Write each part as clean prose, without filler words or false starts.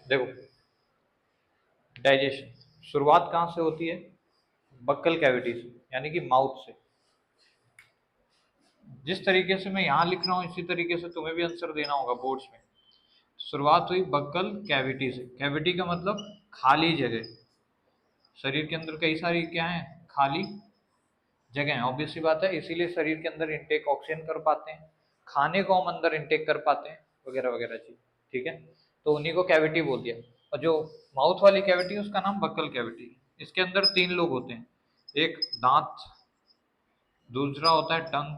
देखो, डाइजेशन शुरुआत कहाँ से होती है? बक्कल कैविटी से, यानी कि माउथ से। जिस तरीके से मैं यहाँ लिख रहा हूँ इसी तरीके से तुम्हें भी आंसर देना होगा बोर्ड्स में। शुरुआत हुई बक्कल कैविटी से। कैविटी का मतलब खाली जगह। शरीर के अंदर कई सारी क्या है, खाली जगह है। ऑब्वियस सी बात है, इसीलिए शरीर के अंदर इनटेक ऑक्सीजन कर पाते हैं, खाने को हम अंदर इनटेक कर पाते हैं, वगैरह वगैरह चीज। ठीक है, तो उन्हीं को कैविटी बोल दिया। और जो माउथ वाली कैविटी है उसका नाम बक्कल कैविटी। इसके अंदर 3 लोग होते हैं, एक दांत, दूसरा होता है टंग,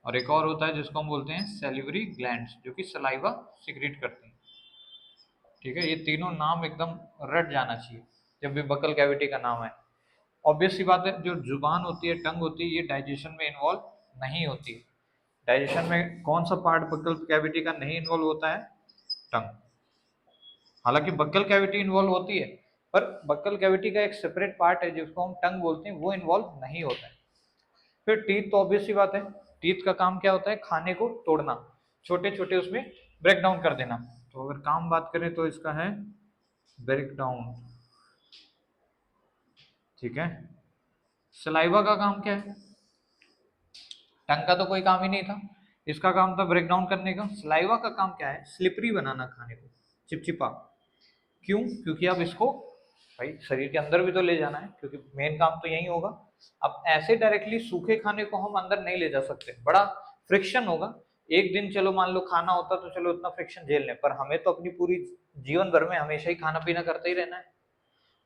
और एक और होता है जिसको हम बोलते हैं सैलिवरी ग्लैंड्स, जो कि सलाइवा सिक्रीट करती हैं। ठीक है, ये तीनों नाम एकदम रट जाना चाहिए जब भी बक्कल कैविटी का नाम है। ऑब्वियस सी बात है, जो जुबान होती है, टंग होती है, ये डाइजेशन में इन्वॉल्व नहीं होती है। डाइजेशन में कौन सा पार्ट बक्कल कैविटी का नहीं इन्वॉल्व होता है? टंग। हालांकि बक्कल कैविटी इन्वॉल्व होती है, पर बक्कल कैविटी का एक सेपरेट पार्ट है जिसको हम टंग बोलते हैं, वो इन्वॉल्व नहीं होता है। फिर टीथ, तो ऑब्वियस सी बात है, टीथ का काम क्या होता है? खाने को तोड़ना, छोटे छोटे उसमें ब्रेक डाउन कर देना। तो अगर काम बात करें तो इसका है ब्रेक डाउन। ठीक है, सलाइवा का काम क्या है? टंग का तो कोई काम ही नहीं था, इसका काम था ब्रेक डाउन करने का। सलाइवा का काम क्या है? स्लिपरी बनाना, खाने को चिपचिपा। क्यों? क्योंकि अब इसको भाई शरीर के अंदर भी तो ले जाना है, क्योंकि मेन काम तो यही होगा। अब ऐसे डायरेक्टली सूखे खाने को हम अंदर नहीं ले जा सकते, बड़ा फ्रिक्शन होगा। एक दिन चलो मान लो खाना होता तो चलो इतना फ्रिक्शन झेल लें, पर हमें तो अपनी पूरी जीवन भर में हमेशा ही खाना पीना करते ही रहना है,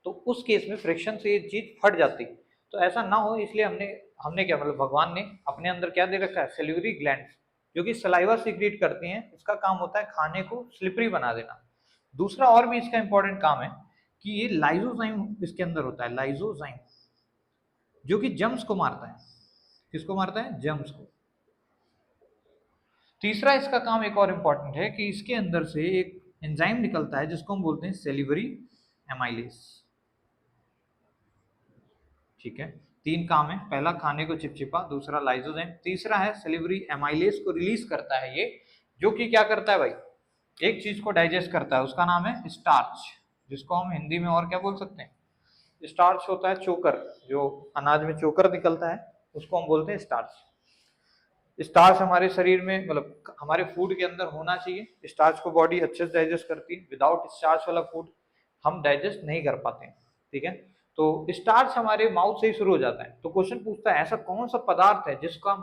तो उस केस में फ्रिक्शन से ये चीज फट जाती। तो ऐसा ना हो इसलिए हमने हमने क्या, मतलब भगवान ने अपने अंदर क्या दे रखा है? सेल्यूलरी ग्लैंड्स, जो कि सलाइवा सीक्रेट करती हैं। इसका काम होता है खाने को स्लिपरी बना देना। दूसरा और भी इसका इंपॉर्टेंट काम है कि ये लाइजोजाइम इसके अंदर होता है, लाइजोजाइम, जो कि जम्स को मारता है। किसको मारता है? जम्स को। तीसरा इसका काम एक और इंपॉर्टेंट है कि इसके अंदर से एक एंजाइम निकलता है जिसको हम बोलते हैं सेलिवरी एमाइलेस। ठीक है, 3 काम है, पहला खाने को चिपचिपा, दूसरा लाइजोजाइम, तीसरा है सेलिवरी एमाइलेस को रिलीज करता है ये, जो कि क्या करता है भाई? एक चीज को डाइजेस्ट करता है, उसका नाम है स्टार्च, जिसको हम हिंदी में और क्या बोल सकते हैं? स्टार्च होता है चोकर, जो अनाज में चोकर निकलता है उसको हम बोलते हैं स्टार्च। स्टार्च हमारे शरीर में, मतलब हमारे फूड के अंदर होना चाहिए। स्टार्च को बॉडी अच्छे से डाइजेस्ट करती है, विदाउट स्टार्च वाला फूड हम डाइजेस्ट नहीं कर पाते हैं। ठीक है, तो स्टार्च हमारे माउथ से ही शुरू हो जाता है। तो क्वेश्चन पूछता है ऐसा कौन सा पदार्थ है जिसका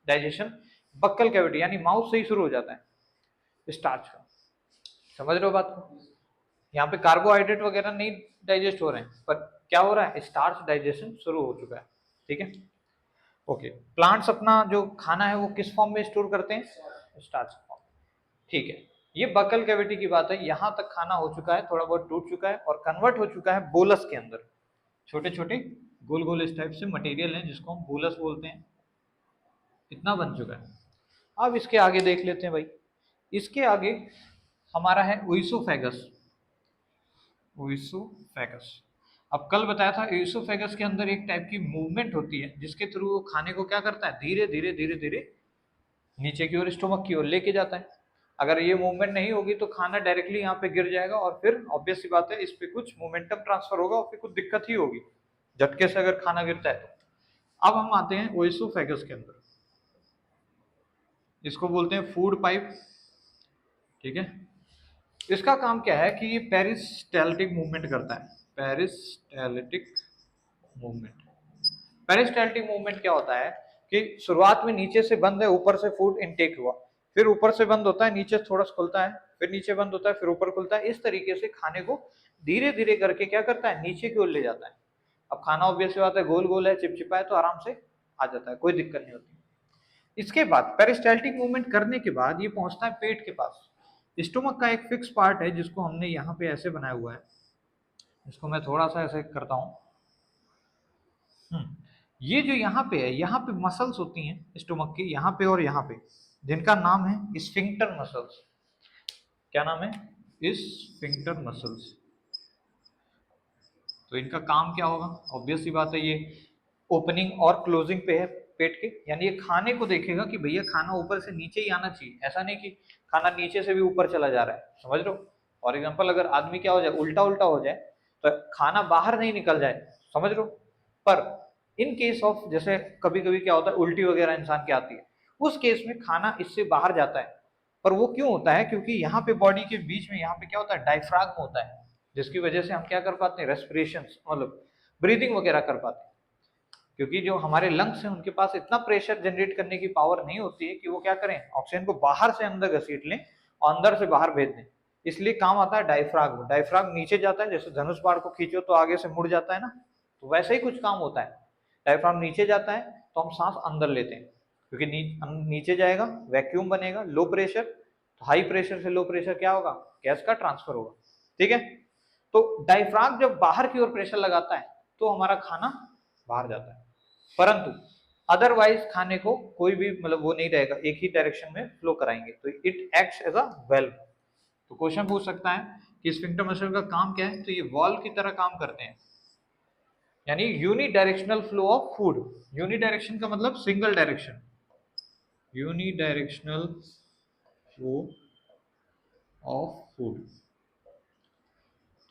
डाइजेशन बक्कल कैविटी यानी माउथ से ही शुरू हो जाता है? स्टार्च का। समझ रहे हो बात को? यहाँ पे कार्बोहाइड्रेट वगैरह नहीं डाइजेस्ट हो रहे हैं, पर क्या हो रहा है? स्टार्च डाइजेशन शुरू हो चुका है। ठीक है, ओके। प्लांट्स अपना जो खाना है वो किस फॉर्म में स्टोर करते हैं? Starch form. ठीक है, ये बकल कैविटी की बात है। यहां तक खाना हो चुका है, थोड़ा बहुत टूट चुका है और कन्वर्ट हो चुका है बोलस के अंदर। छोटे छोटे गोल गोल इस टाइप से मटेरियल है जिसको हम बोलस बोलते हैं। इतना बन चुका है। अब इसके आगे देख लेते हैं भाई। इसके आगे हमारा है ओइसोफेगस। ओइसोफेगस, अब कल बताया था ओइसोफेगस के अंदर एक टाइप की मूवमेंट होती है जिसके थ्रू वो खाने को क्या करता है? धीरे धीरे धीरे धीरे नीचे की ओर, स्टोमक की ओर लेके जाता है। अगर ये मूवमेंट नहीं होगी तो खाना डायरेक्टली यहाँ पे गिर जाएगा और फिर ऑब्वियस सी बात है इस पे कुछ मोमेंटम ट्रांसफर होगा और फिर कुछ दिक्कत ही होगी, झटके से अगर खाना गिरता है तो। अब हम आते हैं ओइसोफेगस के अंदर, इसको बोलते हैं फूड पाइप। ठीक है, इसका काम क्या है कि ये पेरिस्टाल्टिक मूवमेंट करता है। Peristaltic movement. पेरिस्टाल्टिक मूवमेंट क्या होता है कि शुरुआत में नीचे से बंद है, ऊपर से फूड इनटेक हुआ, फिर ऊपर से बंद होता है, नीचे थोड़ा सा खुलता है, फिर नीचे बंद होता है, फिर ऊपर खुलता है। इस तरीके से खाने को धीरे धीरे करके क्या करता है? नीचे की ओर ले जाता है। अब खाना ऑब्वियस बात है गोल गोल है, चिपचिपा है, तो आराम से आ जाता है, कोई दिक्कत नहीं होती। इसके बाद पेरिस्टाल्टिक मूवमेंट करने के बाद ये पहुंचता है पेट के पास। स्टोमक का एक फिक्स पार्ट है जिसको हमने यहाँ पे ऐसे बनाया हुआ है, इसको मैं थोड़ा सा ऐसे करता हूँ। ये जो यहाँ पे है, यहाँ पे मसल्स होती हैं स्टोमक की, यहाँ पे और यहाँ पे, जिनका नाम है स्फिंक्टर मसल्स। क्या नाम है? Sphincter muscles. तो इनका काम क्या होगा? ऑब्वियस सी बात है, ये ओपनिंग और क्लोजिंग पे है पेट के, यानी ये खाने को देखेगा कि भैया खाना ऊपर से नीचे ही आना चाहिए, ऐसा नहीं कि खाना नीचे से भी ऊपर चला जा रहा है। समझ रहे हो? फॉर एग्जाम्पल अगर आदमी क्या हो जाए, उल्टा उल्टा हो जाए तो खाना बाहर नहीं निकल जाए, समझ लो। पर इन केस ऑफ जैसे कभी कभी क्या होता है उल्टी वगैरह इंसान की आती है, उस केस में खाना इससे बाहर जाता है। पर वो क्यों होता है, क्योंकि यहाँ पे बॉडी के बीच में यहाँ पे क्या होता है, डायफ्राग्म होता है, जिसकी वजह से हम क्या कर पाते हैं, रेस्पिरेशन मतलब ब्रीदिंग वगैरह कर पाते हैं। क्योंकि जो हमारे लंग्स हैं उनके पास इतना प्रेशर जनरेट करने की पावर नहीं होती है कि वो क्या करें, ऑक्सीजन को बाहर से अंदर घसीट लें और अंदर से बाहर भेज दें। इसलिए काम आता है डायफ्राग्म। डायफ्राग्म नीचे जाता है, जैसे धनुष बाण को खींचो तो आगे से मुड़ जाता है ना, तो वैसे ही कुछ काम होता है। डायफ्राग्म नीचे जाता है तो हम सांस अंदर लेते हैं, क्योंकि नीचे जाएगा वैक्यूम बनेगा, लो प्रेशर, तो हाई प्रेशर से लो प्रेशर क्या होगा, गैस का ट्रांसफर होगा। ठीक है, तो डायफ्राग्म जब बाहर की ओर प्रेशर लगाता है तो हमारा खाना बाहर जाता है, परंतु अदरवाइज खाने को कोई भी मतलब वो नहीं रहेगा, एक ही डायरेक्शन में फ्लो कराएंगे, तो it acts as a valve. तो क्वेश्चन पूछ सकता है कि स्फिंक्टर मसल का काम क्या है, तो ये वॉल्व की तरह काम करते हैं, यानी unidirectional flow of food. Uni direction का मतलब single direction, unidirectional flow of food.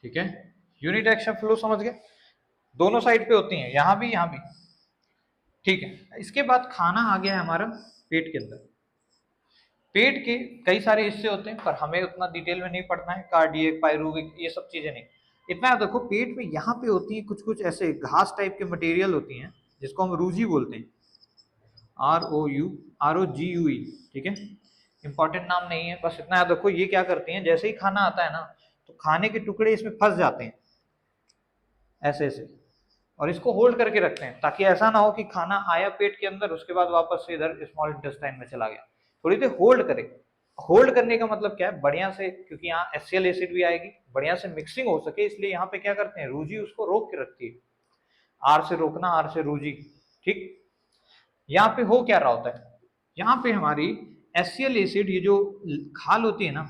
ठीक है, यूनि डायरेक्शन फ्लो समझ गए, दोनों साइड पे होती हैं, यहां भी यहां भी। ठीक है, इसके बाद खाना आ गया है हमारा पेट के अंदर। पेट के कई सारे हिस्से होते हैं, पर हमें उतना डिटेल में नहीं पढ़ना है, कार्डियक, पायरूविक, ये सब चीजें नहीं। इतना देखो, पेट में यहाँ पे होती है कुछ कुछ ऐसे घास टाइप के मटेरियल होती हैं, जिसको हम रूजी बोलते हैं, ROUGUE। ठीक है, इंपॉर्टेंट नाम नहीं है, बस इतना याद रखो। ये क्या करती हैं, जैसे ही खाना आता है ना, तो खाने के टुकड़े इसमें फंस जाते हैं ऐसे ऐसे, और इसको होल्ड करके रखते हैं, ताकि ऐसा ना हो कि खाना आया पेट के अंदर, उसके बाद वापस से इधर स्मॉल इंटेस्टाइन में चला गया, थोड़ी देर होल्ड करे। होल्ड करने का मतलब क्या है, बढ़िया से, क्योंकि यहाँ HCl एसिड भी आएगी, बढ़िया से मिक्सिंग हो सके, इसलिए यहाँ पे क्या करते हैं, रूजी उसको रोक के रखती है। आर से रोकना, आर से रूजी। ठीक, यहाँ पे हो क्या रहा होता है, यहाँ पे हमारी HCl एसिड, ये जो खाल होती है ना,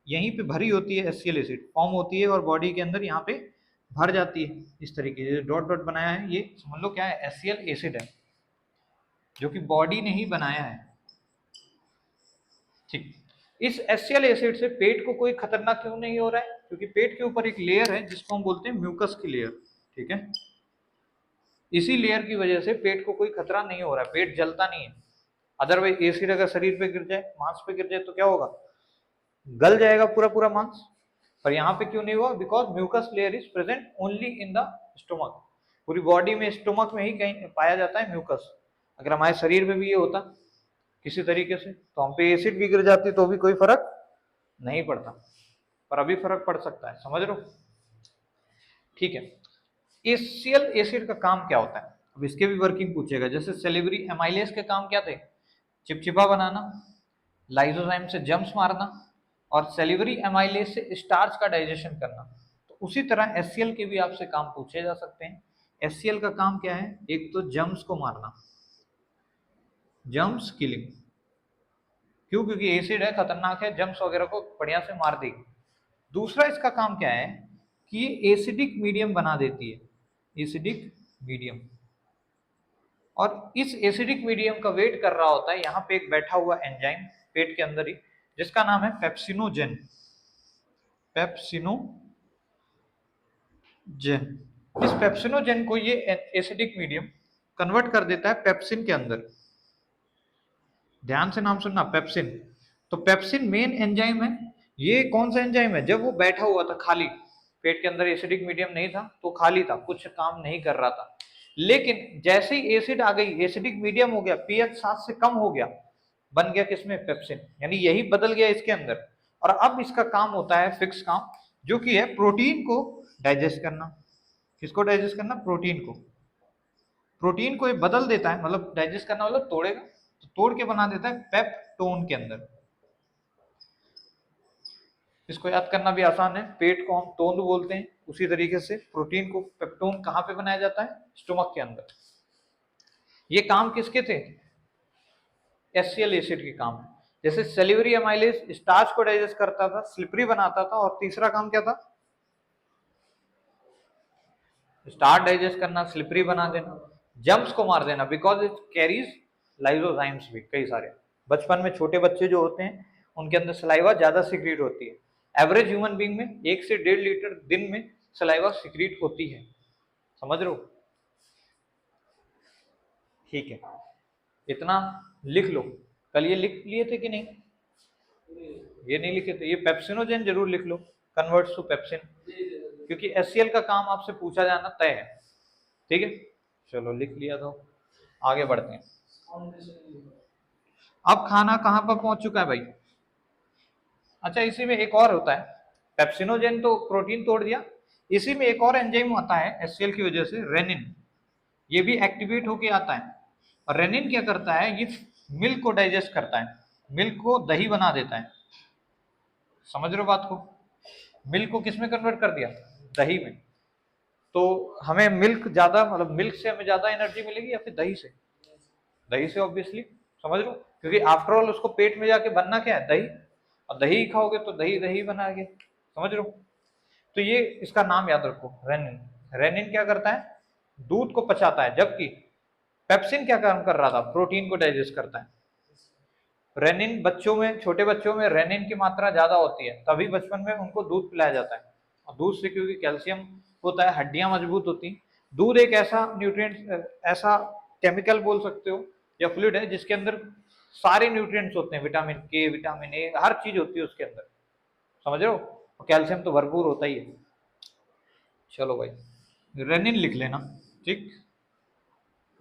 यहीं पे भरी होती है, HCl एसिड फॉर्म होती है और बॉडी के अंदर यहाँ पे भर जाती है। इस तरीके से डॉट डॉट बनाया है, ये समझ लो क्या है, HCl एसिड है, जो कि बॉडी ने ही बनाया है। ठीक, इस HCl एसिड से पेट को कोई खतरनाक क्यों नहीं हो रहा है, क्योंकि पेट के ऊपर एक लेयर है जिसको हम बोलते हैं म्यूकस की लेयर। ठीक है, इसी लेयर की वजह से पेट को कोई खतरा नहीं हो रहा है, पेट जलता नहीं है। अदरवाइज एसिड अगर शरीर पे गिर जाए, मांस पे गिर जाए, तो क्या होगा, गल जाएगा पूरा पूरा मांस। पर यहाँ पे क्यों नहीं हुआ, because mucus layer is present only in the stomach. पूरी बॉडी में स्टोमक में ही कहीं पाया जाता है म्यूकस। अगर हमारे शरीर में भी ये होता किसी तरीके से, तो हम पे एसिड भी गिर जाती तो भी कोई फर्क नहीं पड़ता, पर अभी फर्क पड़ सकता है, समझ लो। ठीक है, HCl एसिड का काम क्या होता है, अब इसके भी वर्किंग पूछेगा। जैसे सेलिब्री एमाइलेज के काम क्या थे, चिपचिपा बनाना, लाइसोजाइम से जम्स मारना, और सेलिब्री एमाइलेज से स्टार्च का डाइजेशन करना। तो उसी तरह HCl के भी आपसे काम पूछे जा सकते हैं। HCl का काम क्या है, एक तो जम्स को मारना, जम्स किलिंग, क्यों, क्योंकि एसिड है, खतरनाक है, जम्स वगैरह को बढ़िया से मार देगी। दूसरा इसका काम क्या है कि ये एसिडिक मीडियम बना देती है, एसिडिक मीडियम। और इस एसिडिक मीडियम का वेट कर रहा होता है यहाँ पे एक बैठा हुआ एंजाइम पेट के अंदर ही, जिसका नाम है पेप्सिनोजेन। पेप्सिनोजेन, इस पेप्सिनोजेन को ये एसिडिक मीडियम कन्वर्ट कर देता है पेप्सिन के अंदर। ध्यान से नाम सुनना, पेप्सिन। तो पेप्सिन मेन एंजाइम है। ये कौन सा एंजाइम है, जब वो बैठा हुआ था खाली, पेट के अंदर एसिडिक मीडियम नहीं था तो खाली था, कुछ काम नहीं कर रहा था, लेकिन जैसे ही एसिड आ गई, एसिडिक मीडियम हो गया, pH 7 से कम हो गया, बन गया किसमें, पेप्सिन, यानी यही बदल गया इसके अंदर। और अब इसका काम होता है फिक्स काम, जो कि है प्रोटीन को डाइजेस्ट करना। किसको डाइजेस्ट करना, प्रोटीन को। प्रोटीन को ये बदल देता है, मतलब डाइजेस्ट करना मतलब तोड़ेगा, तो तोड़ के बना देता है पेप्टोन के अंदर। इसको याद करना भी आसान है, पेट को हम तोंद बोलते हैं, उसी तरीके से प्रोटीन को पेप्टोन कहाँ पे बनाया जाता है, स्टोमक के अंदर। ये काम किसके थे, HCl एसिड के काम। जैसे सेलिब्री एमाइलेज स्टार्च को डाइजेस्ट करता था, स्लिपरी बनाता था, और तीसरा काम क्या था, स्टार्च डाइजेस्ट करना, स्लिपरी बना देना, जम्स को मार देना, बिकॉज इट कैरीज लाइसोजाइम्स भी कई सारे। बचपन में छोटे बच्चे जो होते हैं उनके अंदर सलाइवा ज्यादा सीक्रेट होती है, एवरेज ह्यूमन बीइंग में 1 से 1.5 लीटर दिन में सलाइवा सिक्रीट होती है, समझ रहे हो? ठीक है, इतना लिख लो। कल ये लिख लिए थे कि नहीं? ये नहीं लिखे थे। ये पेप्सिनोजेन जरूर लिख लो, कन्वर्ट्स टू पेप्सिन, क्योंकि HCl का काम आपसे पूछा जाना तय है। ठीक है, चलो लिख लिया तो आगे बढ़ते हैं। अब खाना कहाँ पर पहुंच चुका है भाई? अच्छा, इसी में एक और होता है, पेप्सिनोजेन तो प्रोटीन तोड़ दिया, इसी में एक और एंजाइम आता है HCl की वजह से, रेनिन। ये भी एक्टिवेट होके आता है, और रेनिन क्या करता है, ये मिल्क को डाइजेस्ट करता है, मिल्क को दही बना देता है। समझ रहे हो बात को? मिल्क को किस में कन्वर्ट कर दिया? दही में। तो हमें मिल्क ज्यादा, मतलब मिल्क से हमें ज्यादा एनर्जी मिलेगी या फिर दही से? दही से ऑब्वियसली, समझ लो, क्योंकि आफ्टर ऑल उसको पेट में जाके बनना क्या है? दही, और दही खाओगे तो दही दही बनाएंगे, समझ लो। तो ये इसका नाम याद रखो, रेनिन। रेनिन क्या करता है? दूध को पचाता है, जबकि पेप्सिन क्या काम कर रहा था? प्रोटीन को डाइजेस्ट करता है। रेनिन बच्चों में, छोटे बच्चों में रेनिन की मात्रा ज्यादा होती है, तभी बचपन में उनको दूध पिलाया जाता है। और दूध से क्योंकि कैल्शियम होता है, हड्डियां मजबूत होती हैं। दूध एक ऐसा न्यूट्रिएंट, ऐसा केमिकल बोल सकते हो या फ्लूइड है जिसके अंदर सारे न्यूट्रिएंट्स होते हैं, विटामिन के, विटामिन ए, हर चीज होती है उसके अंदर, समझ रहे हो? और कैल्शियम तो भरपूर होता ही है। चलो भाई, रेनिन लिख लेना। ठीक,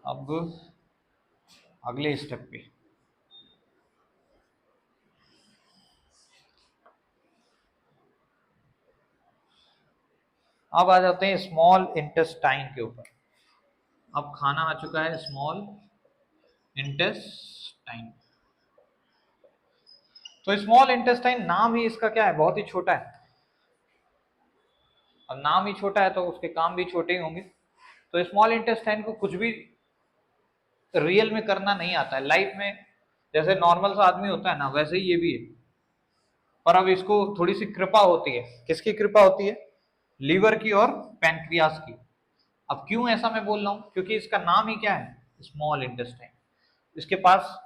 अब अगले स्टेप पे। अब आ जाते हैं स्मॉल इंटेस्टाइन के ऊपर। अब खाना आ चुका है स्मॉल इंटेस्टाइन। तो स्मॉल इंटेस्टाइन नाम ही इसका क्या है? बहुत ही छोटा है। अब नाम ही छोटा है तो उसके काम भी छोटे ही होंगे। तो स्मॉल इंटेस्टाइन को कुछ भी रियल में करना नहीं आता है लाइफ में। जैसे नॉर्मल सा आदमी होता है ना, वैसे ही ये भी है। पर अब इसको थोड़ी सी कृपा होती है। किसकी कृपा होती है? लीवर की और पैनक्रियास की। अब क्यों ऐसा मैं बोल रहा हूं? क्योंकि इसका नाम ही क्या है? Small intestine. इसके पास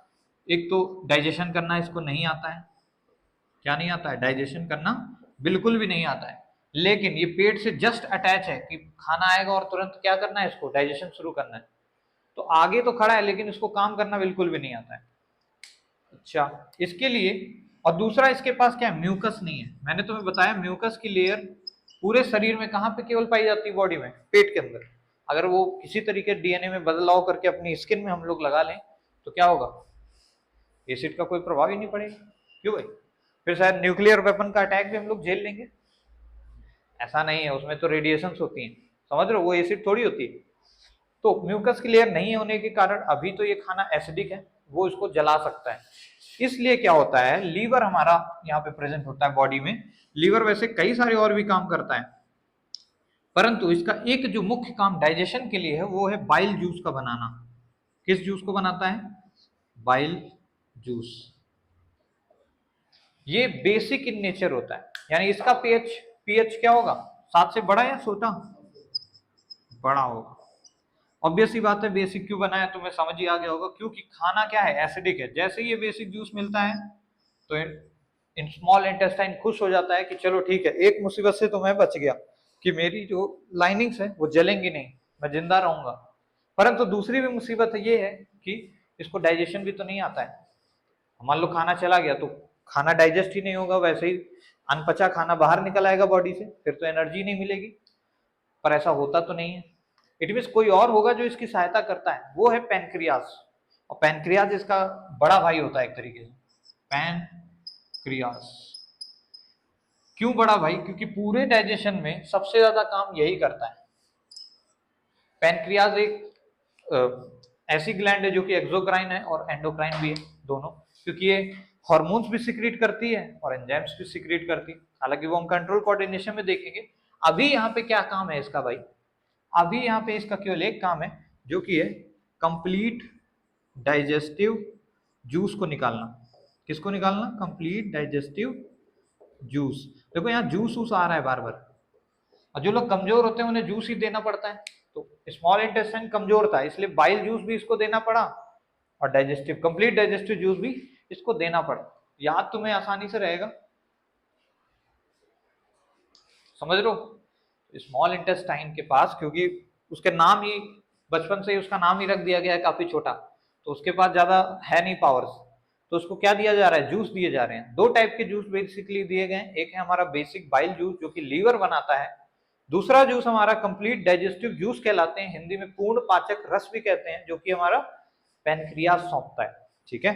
एक तो डाइजेशन करना इसको नहीं आता है। क्या नहीं आता है? डाइजेशन करना बिल्कुल भी नहीं आता है। लेकिन ये पेट से जस्ट अटैच है कि खाना आएगा और तुरंत क्या करना है? इसको डाइजेशन शुरू करना है। तो आगे तो खड़ा है, लेकिन इसको काम करना बिल्कुल भी नहीं आता है। अच्छा, इसके लिए, और दूसरा इसके पास क्या है? म्यूकस नहीं है। मैंने तुम्हें बताया म्यूकस की लेयर पूरे शरीर में कहाँ पे केवल पाई जाती है? बॉडी में, पेट के अंदर। अगर वो किसी तरीके DNA में बदलाव करके अपनी स्किन में हम लोग लगा लें तो क्या होगा? एसिड का कोई प्रभाव ही नहीं पड़ेगा। क्यों भाई? फिर शायद न्यूक्लियर वेपन का अटैक भी हम लोग झेल लेंगे। ऐसा नहीं है, उसमें तो रेडिएशंस होती हैं, समझ रहे हो? वो एसिड थोड़ी होती है। तो म्यूकस की लेयर नहीं होने के कारण अभी तो ये खाना एसिडिक है, वो इसको जला सकता है। इसलिए क्या होता है, लीवर हमारा यहाँ पे प्रेजेंट होता है बॉडी में। लीवर वैसे कई सारे और भी काम करता है, परंतु इसका एक जो मुख्य काम डाइजेशन के लिए है वो है बाइल जूस का बनाना। किस जूस को बनाता है? Bile juice. ये बेसिक इन नेचर होता है, यानी इसका पीएच पीएच क्या होगा? 7 से बड़ा या छोटा? बड़ा होगा। ऑब्वियस ही बात है, बेसिक क्यों बनाया तुम्हें समझ ही आ गया होगा, क्योंकि खाना क्या है? एसिडिक है। जैसे ही ये बेसिक जूस मिलता है तो इन स्मॉल इंटेस्टाइन खुश हो जाता है कि चलो ठीक है, एक मुसीबत से तो मैं बच गया कि मेरी जो लाइनिंग्स है वो जलेंगी नहीं, मैं जिंदा रहूंगा। परंतु दूसरी भी मुसीबत ये है कि इसको डाइजेशन भी तो नहीं आता है। मान लो खाना चला गया तो खाना डाइजेस्ट ही नहीं होगा, वैसे ही अनपचा खाना बाहर निकल आएगा बॉडी से, फिर तो एनर्जी नहीं मिलेगी। पर ऐसा होता तो नहीं है। इट मीन कोई और होगा जो इसकी सहायता करता है, वो है पैनक्रियास। और पैनक्रियास इसका बड़ा भाई होता है एक तरीके से, पैनक्रियास। क्यों बड़ा भाई? क्योंकि पूरे डाइजेशन में सबसे ज्यादा काम यही करता है। पैनक्रियास एक ऐसी ग्लैंड है जो कि एक्सोक्राइन है और एंडोक्राइन भी है दोनों, क्योंकि ये हार्मोन्स भी सिक्रीट करती है और एंजाइम्स भी सिक्रीट करती है। हालांकि वो हम कंट्रोल कोऑर्डिनेशन में देखेंगे। अभी यहाँ पे क्या काम है इसका भाई? अभी यहाँ पे इसका केवल एक काम है, जो कि है कंप्लीट डाइजेस्टिव जूस को निकालना। किसको निकालना? Complete digestive juice. देखो यहाँ जूस वूस आ रहा है बार बार, और जो लोग कमजोर होते हैं उन्हें जूस ही देना पड़ता है। तो स्मॉल इंटेस्टाइन कमजोर था, इसलिए बाइल जूस भी इसको देना पड़ा, और डाइजेस्टिव, कंप्लीट डाइजेस्टिव जूस भी इसको देना पड़ा। याद तुम्हें आसानी से रहेगा। समझ रहे हो, स्मॉल इंटेस्टाइन के पास, क्योंकि उसके नाम ही बचपन से ही उसका नाम ही रख दिया गया है काफी छोटा, तो उसके पास ज्यादा है नहीं पावर्स, तो उसको क्या दिया जा रहा है, जूस दिए जा रहे हैं। दो टाइप के जूस बेसिकली दिए गए हैं, एक है हमारा बेसिक बाइल जूस जो कि लीवर बनाता है, दूसरा जूस हमारा कंप्लीट डाइजेस्टिव जूस कहलाते हैं, हिंदी में पूर्ण पाचक रस भी कहते हैं, जो कि हमारा पैनक्रियास सौंपता है। ठीक है,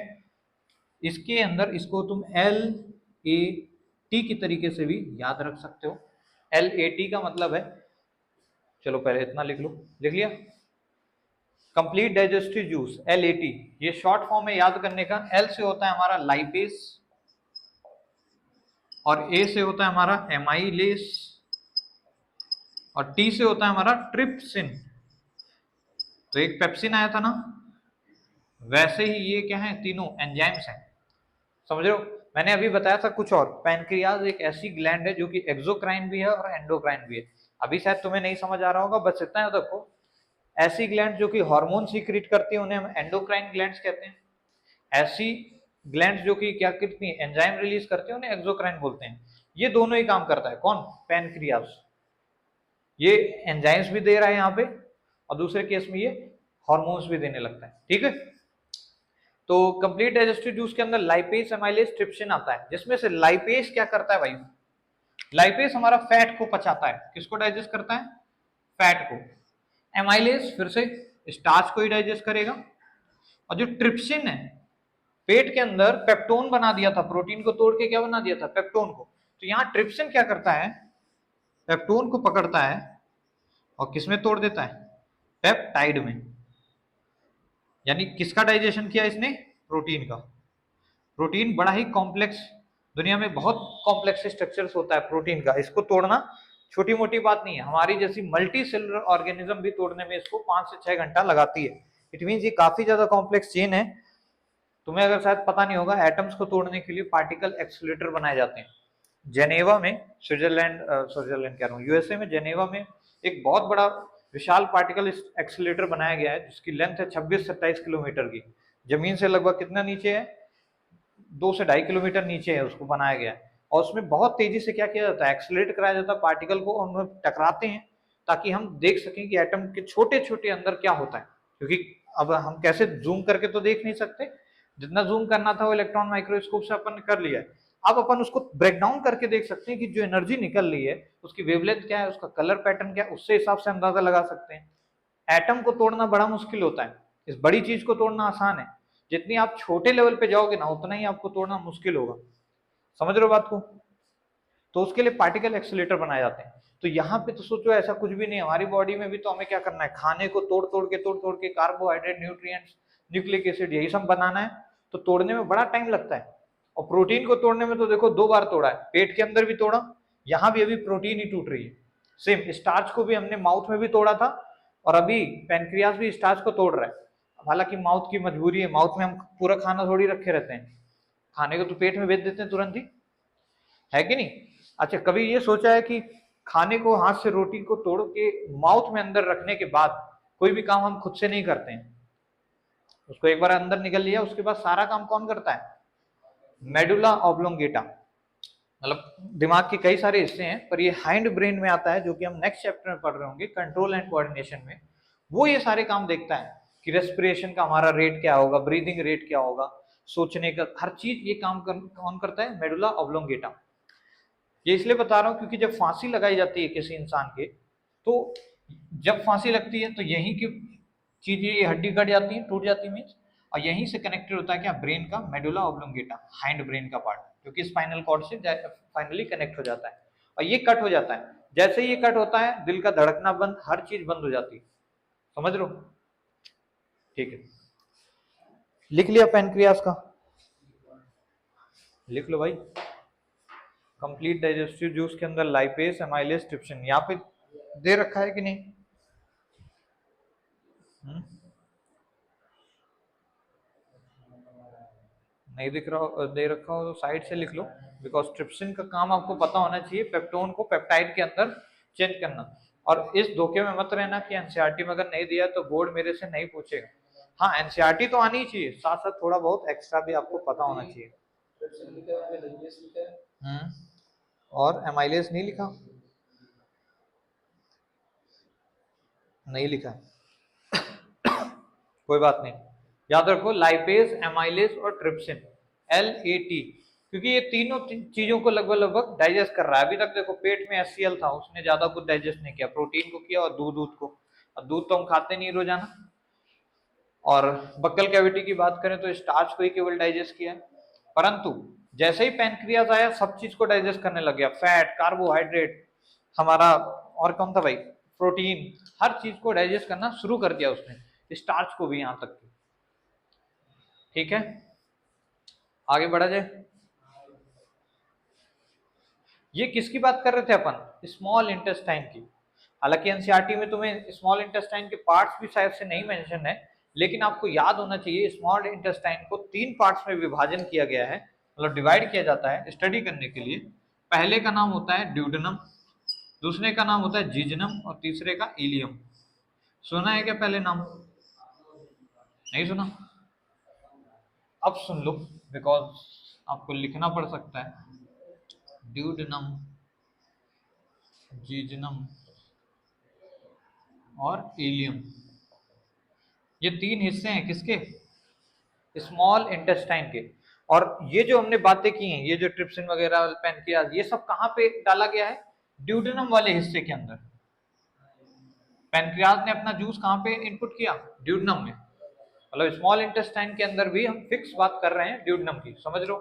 इसके अंदर इसको तुम LAT की तरीके से भी याद रख सकते हो। LAT का मतलब है, चलो पहले इतना लिख लो, लिख लिया, कंप्लीट डाइजेस्टिव जूस LAT, ये शॉर्ट फॉर्म में याद करने का। L से होता है हमारा लाइपेस, और A से होता है हमारा एमाइलेस, और T से होता है हमारा ट्रिप्सिन। तो एक पेप्सिन आया था ना, वैसे ही ये क्या है, तीनों एंजाइम्स हैं, समझ रहे हो। मैंने अभी बताया था कुछ और, पैनक्रियाज एक ऐसी ग्लैंड है जो कि एक्सोक्राइन भी है और एंडोक्राइन भी है। अभी शायद तुम्हें नहीं समझ आ रहा होगा, बस इतना है देखो, ऐसी ग्लैंड जो कि हार्मोन सीक्रेट करती है उन्हें हम एंडोक्राइन ग्लैंड्स कहते हैं, ऐसी ग्लैंड्स जो कि क्या करती हैं, एंजाइम रिलीज करती हैं, उन्हें एक्सोक्राइन बोलते हैं। ये दोनों ही काम करता है कौन, पैनक्रियाज, ये एंजाइम्स भी दे रहा है यहाँ पे, और दूसरे केस में ये हार्मोन्स भी देने लगता है। ठीक है, तो कंप्लीट डाइजेस्टिव जूस के अंदर लाइपेस, एमाइलेस, ट्रिप्सिन आता है, जिसमें से लाइपेस क्या करता है भाई, लाइपेस हमारा फैट को पचाता है, किसको डाइजेस्ट करता है, फैट को। एमाइलेस फिर से स्टार्च को ही डाइजेस्ट करेगा, और जो ट्रिप्सिन है, पेट के अंदर पेप्टोन बना दिया था, प्रोटीन को तोड़ के क्या बना दिया था, पेप्टोन को। तो यहाँ ट्रिप्सिन क्या करता है, पेप्टोन को पकड़ता है और किसमें तोड़ देता है, पेप्टाइड में। यानी किसका डाइजेशन किया इसने, प्रोटीन का। प्रोटीन बड़ा ही कॉम्प्लेक्स, दुनिया में बहुत कॉम्प्लेक्स स्ट्रक्चर्स होता है प्रोटीन का, इसको तोड़ना छोटी मोटी बात नहीं है। हमारी जैसी मल्टी सेलुलर ऑर्गेनिज्म भी तोड़ने में इसको 5 से 6 घंटा लगाती है। इट मीन ये काफी ज्यादा कॉम्प्लेक्स चेन है। तुम्हें अगर शायद पता नहीं होगा, एटम्स को तोड़ने के लिए पार्टिकल एक्सीलरेटर बनाए जाते हैं। जेनेवा में, स्विट्जरलैंड कह रहा हूँ, यूएसए में जेनेवा में एक बहुत बड़ा विशाल पार्टिकल एक्सीलरेटर बनाया गया है, जिसकी लेंथ है 26-27 किलोमीटर की, जमीन से लगभग कितना नीचे है, 2 से 2.5 किलोमीटर नीचे है, उसको बनाया गया है। और उसमें बहुत तेजी से क्या किया जाता है, एक्सीलरेट कराया जाता है पार्टिकल को, और उन्हें टकराते हैं ताकि हम देख सकें कि एटम के छोटे छोटे अंदर क्या होता है। क्योंकि अब हम कैसे जूम करके तो देख नहीं सकते, जितना जूम करना था वो इलेक्ट्रॉन माइक्रोस्कोप से अपन कर लिया है। अब अपन उसको ब्रेक डाउन करके देख सकते हैं कि जो एनर्जी निकल रही है उसकी वेवलेंथ क्या है, उसका कलर पैटर्न क्या है, उससे हिसाब से अंदाजा लगा सकते हैं। एटम को तोड़ना बड़ा मुश्किल होता है, इस बड़ी चीज को तोड़ना आसान है। जितनी आप छोटे लेवल पे जाओगे ना, उतना ही आपको तोड़ना मुश्किल होगा। समझ रहे हो बात को। तो उसके लिए पार्टिकल एक्सीलरेटर बनाए जाते हैं। तो यहाँ पे तो सोचो ऐसा कुछ भी नहीं, हमारी बॉडी में भी तो हमें क्या करना है, खाने को तोड़ तोड़ के कार्बोहाइड्रेट, न्यूट्रिएंट्स, न्यूक्लिक एसिड, यही सब बनाना है। तो तोड़ने में बड़ा टाइम लगता है। और प्रोटीन को तोड़ने में तो देखो 2 बार तोड़ा है, पेट के अंदर भी तोड़ा, यहाँ भी अभी प्रोटीन ही टूट रही है। सेम स्टार्च को भी हमने माउथ में भी तोड़ा था, और अभी पैनक्रियास भी स्टार्च को तोड़ रहा है। हालांकि माउथ की मजबूरी है, माउथ में हम पूरा खाना थोड़ी रखे रहते हैं, खाने को तो पेट में भेज देते हैं तुरंत ही, है कि नहीं। अच्छा, कभी ये सोचा है कि खाने को, हाथ से रोटी को तोड़ के माउथ में अंदर रखने के बाद कोई भी काम हम खुद से नहीं करते हैं, उसको एक बार अंदर निकल लिया, उसके बाद सारा काम कौन करता है, मेडुला ऑब्लोंगेटा। मतलब दिमाग के कई सारे हिस्से हैं, पर ये हाइंड ब्रेन में आता है, जो कि हम नेक्स्ट चैप्टर में पढ़ रहे होंगे, कंट्रोल एंड कोऑर्डिनेशन में। वो ये सारे काम देखता है कि रेस्पिरेशन का हमारा रेट क्या होगा, ब्रीदिंग रेट क्या होगा, सोचने का हर चीज, ये काम कौन करता है, मेडुला ऑब्लोंगेटा। ये इसलिए बता रहा हूँ क्योंकि जब फांसी लगाई जाती है किसी इंसान के, तो जब फांसी लगती है तो यहीं की चीजें, ये हड्डी कट जाती है, टूट जाती है मीन्स, और यहीं से कनेक्टेड होता है क्या, ब्रेन का मेडुला ऑब्लोंगेटा, हाइंड ब्रेन का पार्ट, जो कि स्पाइनल कॉर्ड से फाइनली कनेक्ट हो जाता है। और ये कट हो जाता है, जैसे ही ये कट होता है दिल का धड़कना बंद, हर चीज बंद हो जाती है। समझ लो, ठीक है। लिख लिया पैनक्रियास का, लिख लो भाई। कंप्लीट डाइजेस्टिव जूस के अंदर लाइपेस, एमाइलेस, ट्रिप्सिन, यहाँ पे दे रखा है कि नहीं, नहीं दिख रहा हो, दे रखा हो तो साइड से लिख लो, बिकॉज ट्रिप्सिन का काम आपको पता होना चाहिए, पेप्टोन को पेप्टाइड के अंदर चेंज करना। और इस धोखे में मत रहना कि एनसीईआरटी में अगर नहीं दिया तो बोर्ड मेरे से नहीं पूछेगा। हाँ, एनसीईआरटी तो आनी ही चाहिए, साथ साथ थोड़ा बहुत एक्स्ट्रा भी आपको पता होना चाहिए। और एमाइलेस नहीं लिखा, नहीं लिखा है कोई बात नहीं, याद रखो लाइपेज, एमाइलेज और ट्रिप्सिन, LAT, क्योंकि ये तीनों चीजों को लगभग लगभग डाइजेस्ट कर रहा है। अभी तक देखो पेट में HCl था, उसने ज्यादा कुछ डाइजेस्ट नहीं किया, प्रोटीन को किया और दूध को। और दूध तो हम खाते नहीं रोजाना। और बक्कल कैविटी की बात करें तो स्टार्च को ही केवल डाइजेस्ट किया है। परंतु जैसे ही पैनक्रियाज आया सब चीज को डाइजेस्ट करने लग गया, फैट, कार्बोहाइड्रेट, हमारा और कौन था भाई, प्रोटीन, हर चीज को डाइजेस्ट करना शुरू कर दिया उसने, स्टार्च को भी यहां तक। ठीक है, आगे बढ़ा जाए। ये किसकी बात कर रहे थे अपन, स्मॉल इंटेस्टाइन की। हालांकि एनसीईआरटी में तुम्हें स्मॉल इंटेस्टाइन के पार्ट्स भी शायद से नहीं मेंशन है, लेकिन आपको याद होना चाहिए स्मॉल इंटेस्टाइन को 3 पार्ट्स में विभाजन किया गया है, मतलब डिवाइड किया जाता है स्टडी करने के लिए। पहले का नाम होता है ड्यूडेनम, दूसरे का नाम होता है जीजनम और तीसरे का इलियम। सुना है क्या पहले नाम? नहीं सुना? अब सुन लो, बिकॉज आपको लिखना पड़ सकता है। ड्यूडेनम, जीजनम और इलियम, ये 3 हिस्से हैं किसके, स्मॉल इंटेस्टाइन के। और ये जो हमने बातें की हैं, ये जो ट्रिप्सिन वगैरह, पैनक्रियाज, ये सब कहाँ पे डाला गया है, ड्यूडेनम वाले हिस्से के अंदर। पैनक्रियाज ने अपना जूस कहाँ पे इनपुट किया, ड्यूडेनम में। मतलब स्मॉल इंटेस्टाइन के अंदर भी हम फिक्स बात कर रहे हैं ड्यूडेनम की, समझ लो।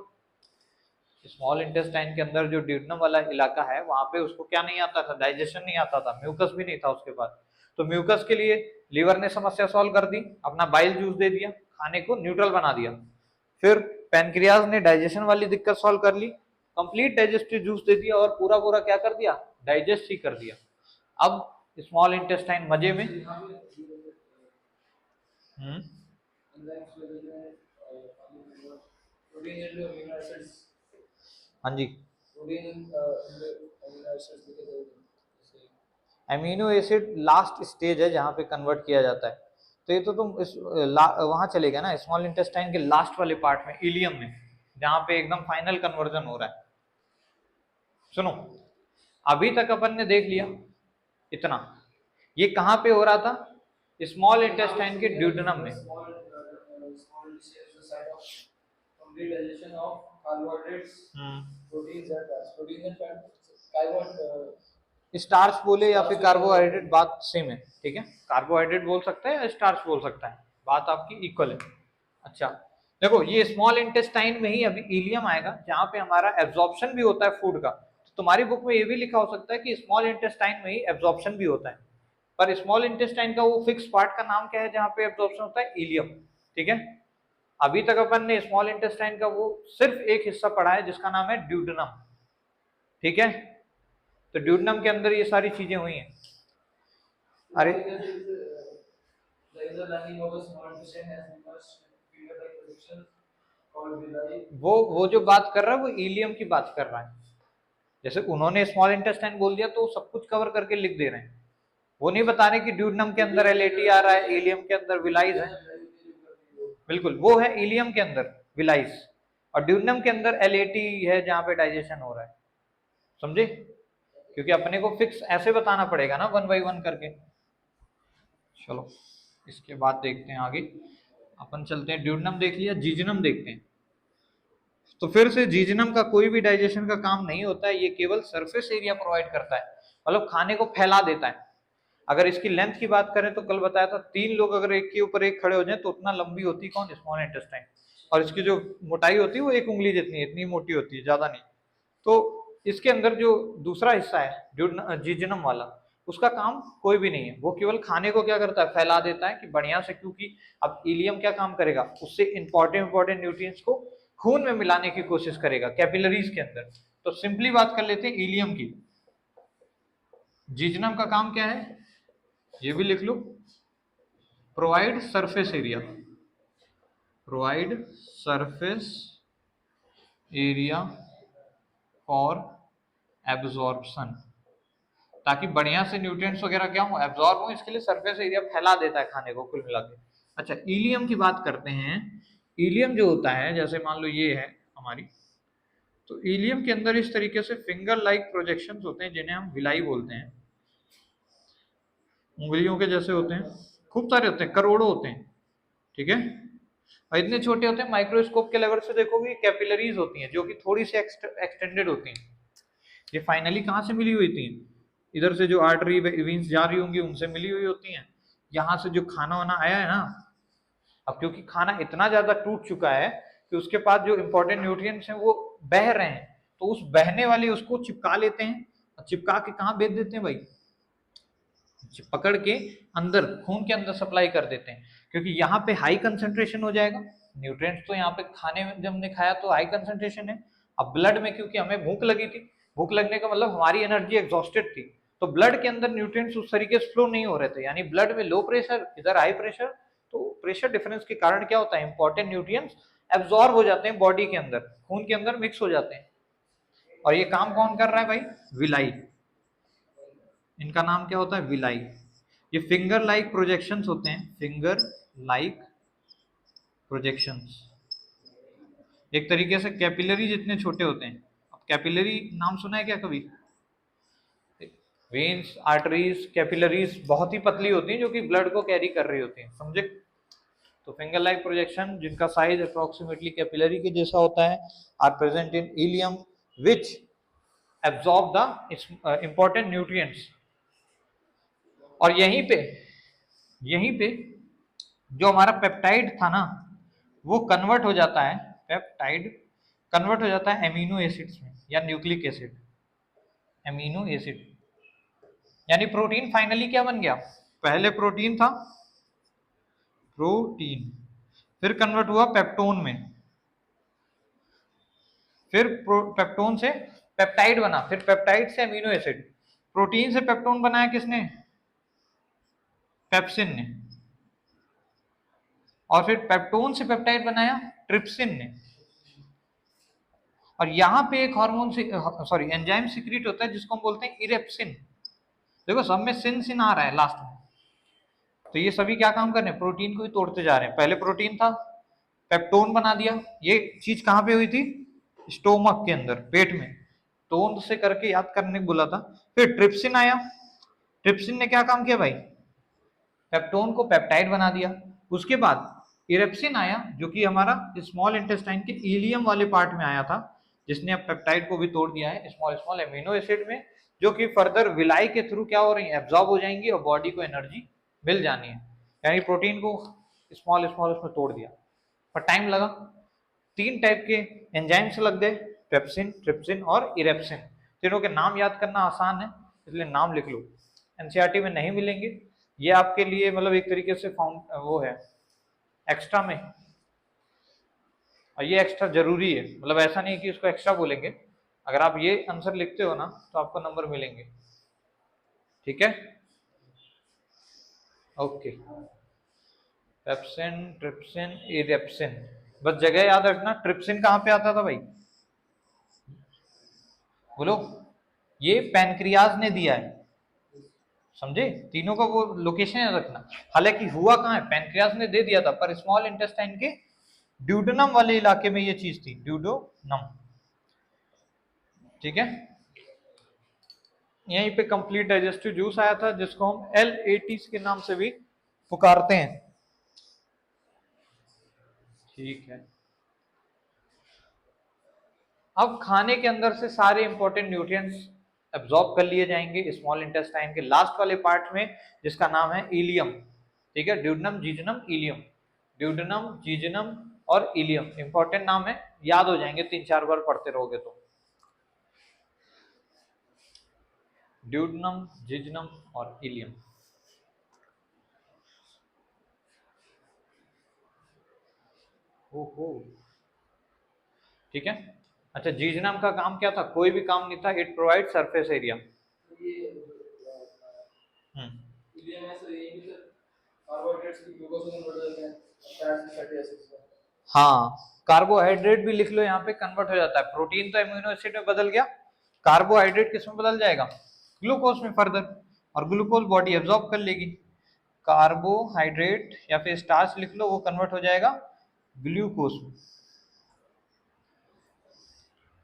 स्मॉल इंटेस्टाइन के अंदर जो ड्यूडेनम वाला इलाका है, वहां पे उसको क्या नहीं आता था, डाइजेशन नहीं आता था, म्यूकस भी नहीं था उसके पास। तो म्यूकस के लिए लीवर ने समस्या सॉल्व कर दी, अपना बाइल जूस दे दिया, खाने को न्यूट्रल बना दिया। फिर पैनक्रियाज ने डाइजेशन वाली दिक्कत सॉल्व कर ली, कंप्लीट डाइजेस्टिव जूस दे दिया और पूरा पूरा क्या कर दिया, डाइजेस्ट ही कर दिया। अब स्मॉल इंटेस्टाइन मजे में। हाँ जी, अमीनो एसिड लास्ट स्टेज है जहां पे कन्वर्ट किया जाता है। तो ये तो तुम वहां चले गए ना, स्मॉल इंटेस्टाइन के लास्ट वाले पार्ट में, इलियम में, जहां पे एकदम फाइनल कन्वर्जन हो रहा है। सुनो, अभी तक अपन ने देख लिया इतना, ये कहां पे हो रहा था, स्मॉल इंटेस्टाइन के ड्यूडेनम में। स्टार्च बोले या फिर कार्बोहाइड्रेट, बात सेम है। ठीक है, कार्बोहाइड्रेट बोल सकता है या स्टार्च बोल सकता है, बात आपकी इक्वल है। अच्छा देखो, ये स्मॉल इंटेस्टाइन में ही अभी इलियम आएगा, जहां पे हमारा एब्जॉर्प्शन भी होता है फूड का। तो तुम्हारी बुक में ये भी लिखा हो सकता है कि स्मॉल इंटेस्टाइन में ही एब्जॉर्प्शन भी होता है, पर स्मॉल इंटेस्टाइन का वो फिक्स पार्ट का नाम क्या है जहां पे एब्जॉर्प्शन होता है, इलियम। ठीक है, अभी तक अपन ने स्मॉल इंटेस्टाइन का वो सिर्फ एक हिस्सा पढ़ा है जिसका नाम है ड्यूडेनम। ठीक है, तो ड्यूडेनम के अंदर ये सारी चीजें हुई हैं। अरे वो जो बात कर रहा है वो इलियम की बात कर रहा है। जैसे उन्होंने स्मॉल इंटेस्टाइन बोल दिया तो सब कुछ कवर करके लिख दे रहे हैं, वो नहीं बता रहे कि ड्यूडेनम के अंदर LAT आ रहा है, इलियम के अंदर विलाइज है। बिल्कुल, वो है इलियम के अंदर विलाइज, और ड्यूडेनम के अंदर LAT है जहां पे डाइजेशन हो रहा है। समझे? क्योंकि अपने को फिक्स ऐसे बताना पड़ेगा ना, 1 बाय 1 करके। चलो इसके बाद देखते हैं आगे, अपन चलते हैं, ड्यूडेनम देख लिया, जीजनम देखते हैं। तो फिर से जीजनम का कोई भी डाइजेशन का काम नहीं होता है, ये केवल सरफेस एरिया प्रोवाइड करता है, मतलब खाने को फैला देता है। अगर इसकी लेंथ की बात करें तो कल बताया था, 3 लोग अगर एक के ऊपर एक खड़े हो जाए तो उतना लंबी होती कौन, स्मॉल इंटेस्टाइन। और इसकी जो मोटाई होती है वो 1 उंगली जितनी, इतनी मोटी होती है, ज्यादा नहीं। तो इसके अंदर जो दूसरा हिस्सा है जीजनम वाला, उसका काम कोई भी नहीं है, वो केवल खाने को क्या करता है, फैला देता है कि बढ़िया से। क्योंकि अब इलियम क्या काम करेगा, उससे इंपॉर्टेंट न्यूट्रिएंट्स को खून में मिलाने की कोशिश करेगा कैपिलरीज के अंदर। तो सिंपली बात कर लेते हैं इलियम की। जीजनम का काम क्या है, ये भी लिख लो, provide surface area, provide surface area for absorption, ताकि बढ़िया से न्यूट्रिएंट्स वगैरह क्या हो, एब्जॉर्ब हो, इसके लिए सरफेस एरिया फैला देता है खाने को कुल मिला के। अच्छा, इलियम की बात करते हैं। इलियम जो होता है, जैसे मान लो ये है हमारी, तो इलियम के अंदर इस तरीके से फिंगर लाइक प्रोजेक्शंस होते हैं जिन्हें हम विलाई बोलते हैं। उंगलियों के जैसे होते हैं, खूब सारे होते हैं, करोड़ों होते हैं, ठीक है। और इतने छोटे होते हैं, माइक्रोस्कोप के लेवल से देखोगे कैपिलरीज होती हैं जो कि थोड़ी सी एक्सटेंडेड होती हैं। ये फाइनली कहाँ से मिली हुई थी? इधर से जो आर्टरी वेन्स जा रही होंगी उनसे मिली हुई होती हैं। यहाँ से जो खाना वाना आया है ना, अब क्योंकि खाना इतना ज्यादा टूट चुका है कि उसके पास जो इंपॉर्टेंट न्यूट्रिएंट्स हैं वो बह रहे हैं, तो उस बहने वाले उसको चिपका लेते हैं और चिपका के कहाँ भेज देते हैं भाई? पकड़ के अंदर खून के अंदर सप्लाई कर देते हैं, क्योंकि यहाँ पे हाई कंसंट्रेशन हो जाएगा न्यूट्रिएंट्स। तो यहाँ पे खाने में जब हमने खाया तो हाई कंसंट्रेशन है। अब ब्लड में क्योंकि हमें भूख लगी थी, भूख लगने का मतलब हमारी एनर्जी एग्जॉस्टेड थी, तो ब्लड के अंदर न्यूट्रिएंट्स उस तरीके से फ्लो नहीं हो रहे थे, यानी ब्लड में लो प्रेशर, इधर हाई प्रेशर। तो प्रेशर डिफरेंस के कारण क्या होता है, इंपॉर्टेंट न्यूट्रिएंट्स एब्जॉर्ब हो जाते हैं बॉडी के अंदर, खून के अंदर मिक्स हो जाते हैं। और ये काम कौन कर रहा है भाई? विलाई। इनका नाम क्या होता है? विलाई। ये फिंगर लाइक प्रोजेक्शंस होते हैं, फिंगर लाइक प्रोजेक्शंस। एक तरीके से कैपिलरी जितने छोटे होते हैं। अब कैपिलरी नाम सुना है क्या कभी? वेन्स, आर्टरीज, कैपिलरीज बहुत ही पतली होती हैं जो कि ब्लड को कैरी कर रही होती हैं, समझे? तो फिंगर लाइक प्रोजेक्शन जिनका साइज अप्रोक्सीमेटली कैपिलरी के जैसा होता है, are present in ileum which absorb the important nutrients. और यहीं पे जो हमारा पेप्टाइड था ना, वो कन्वर्ट हो जाता है, पेप्टाइड कन्वर्ट हो जाता है एमिनो एसिड्स में या न्यूक्लिक एसिड, एमिनो एसिड। यानी प्रोटीन फाइनली क्या बन गया? पहले प्रोटीन था, प्रोटीन, फिर कन्वर्ट हुआ पेप्टोन में, फिर पेप्टोन से पेप्टाइड बना, फिर पेप्टाइड से एमिनो एसिड। प्रोटीन से पेप्टोन बनाया किसने? पेप्सिन ने। और फिर पेप्टोन से पेप्टाइड बनाया ट्रिप्सिन ने। और यहाँ पे एक हार्मोन सॉरी एंजाइम सीक्रेट होता है जिसको हम बोलते हैं इरेप्सिन। देखो सब में सिन सिन आ रहा है लास्ट में। तो ये सभी क्या काम कर रहे हैं? प्रोटीन को ही तोड़ते जा रहे हैं। पहले प्रोटीन था, पेप्टोन बना दिया। ये चीज कहाँ पे हुई थी? स्टोमक के अंदर, पेट में। टोन से करके याद करने को बोला था। फिर ट्रिप्सिन आया, ट्रिप्सिन ने क्या काम किया भाई? पेप्टोन को पेप्टाइड बना दिया। उसके बाद इरेप्सिन आया जो कि हमारा स्मॉल इंटेस्टाइन के इलियम वाले पार्ट में आया था, जिसने अब पेप्टाइड को भी तोड़ दिया है स्मॉल स्मॉल एमिनो एसिड में, जो कि फर्दर विलाई के थ्रू क्या हो रही है? एब्जॉर्ब हो जाएंगी और बॉडी को एनर्जी मिल जानी है। यानी प्रोटीन को स्मॉल स्मॉल उसमें तोड़ दिया, पर टाइम लगा। 3 टाइप के एंजाइम से लग गए, पेप्सिन, ट्रिप्सिन और इरेप्सिन। तीनों के नाम याद करना आसान है, इसलिए नाम लिख लो। एनसीईआरटी में नहीं मिलेंगे ये, आपके लिए मतलब एक तरीके से वो है एक्स्ट्रा में। और ये एक्स्ट्रा जरूरी है, मतलब ऐसा नहीं कि उसको एक्स्ट्रा बोलेंगे। अगर आप ये आंसर लिखते हो ना तो आपको नंबर मिलेंगे, ठीक है? Okay, pepsin, trypsin, erepsin. बस जगह याद रखना, ट्रिप्सिन कहाँ पे आता था भाई? बोलो। ये पैनक्रियाज ने दिया है, समझे? तीनों का वो लोकेशन याद रखना। हालांकि हुआ कहाँ है? पैनक्रियाज ने दे दिया था, पर स्मॉल इंटेस्टाइन के ड्यूडेनम वाले इलाके में ये चीज थी, ड्यूडोनम, ठीक है? यहीं पे कंप्लीट डाइजेस्टिव जूस आया था जिसको हम L80 के नाम से भी पुकारते हैं, ठीक है? अब खाने के अंदर से सारे इंपॉर्टेंट न्यूट्रिएंट्स एब्जॉर्ब कर लिए जाएंगे स्मॉल इंटेस्टाइन के लास्ट वाले पार्ट में, जिसका नाम है इलियम, ठीक है? Duodenum, jejunum, ileum. Duodenum, jejunum और इलियम इंपॉर्टेंट नाम है, याद हो जाएंगे 3-4 बार पढ़ते रहोगे तो। ड्यूडेनम, जीजनम और इलियम। ओहो, ठीक है। अच्छा, जीजनम का काम क्या था? कोई भी काम नहीं था, इट प्रोवाइड सरफेस एरिया। हाँ, कार्बोहाइड्रेट भी लिख लो, यहाँ पे कन्वर्ट हो जाता है। प्रोटीन तो एमिनो एसिड में बदल गया, कार्बोहाइड्रेट किस में बदल जाएगा? ग्लूकोज में फर्दर, और ग्लूकोज बॉडी एब्जॉर्ब कर लेगी। कार्बोहाइड्रेट या फिर स्टार्च लिख लो, वो कन्वर्ट हो जाएगा ग्लूकोज में।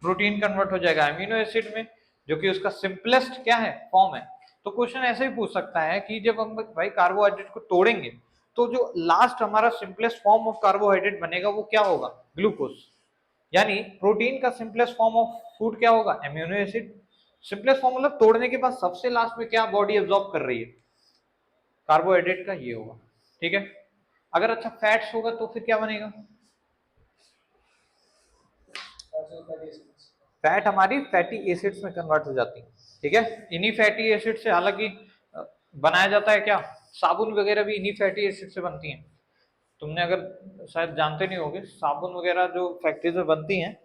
प्रोटीन कन्वर्ट हो जाएगा एमिनो एसिड में, जो कि उसका सिंपलेस्ट क्या है? फॉर्म है। तो क्वेश्चन ऐसे ही पूछ सकता है कि जब हम भाई कार्बोहाइड्रेट को तोड़ेंगे तो जो लास्ट हमारा सिंपलेस्ट फॉर्म ऑफ कार्बोहाइड्रेट बनेगा वो क्या होगा, ग्लूकोज। यानी प्रोटीन का सिंपलेस्ट फॉर्म ऑफ फूड क्या होगा, एमिनो एसिड। सिंपलेस्ट फॉर्म मतलब तोड़ने के बाद सबसे लास्ट में क्या बॉडी एब्जॉर्ब कर रही है, कार्बोहाइड्रेट का ये होगा। ठीक है, अगर अच्छा फैट्स होगा तो फिर क्या बनेगा, फैट हमारी फैटी एसिड्स में कन्वर्ट हो जाती है। ठीक है, इन्हीं फैटी एसिड से हालांकि बनाया जाता है क्या, साबुन वगैरह भी इन्हीं फैटी एसिड से बनती हैं। तुमने अगर शायद जानते नहीं होगे, साबुन वगैरह जो फैक्ट्री से बनती हैं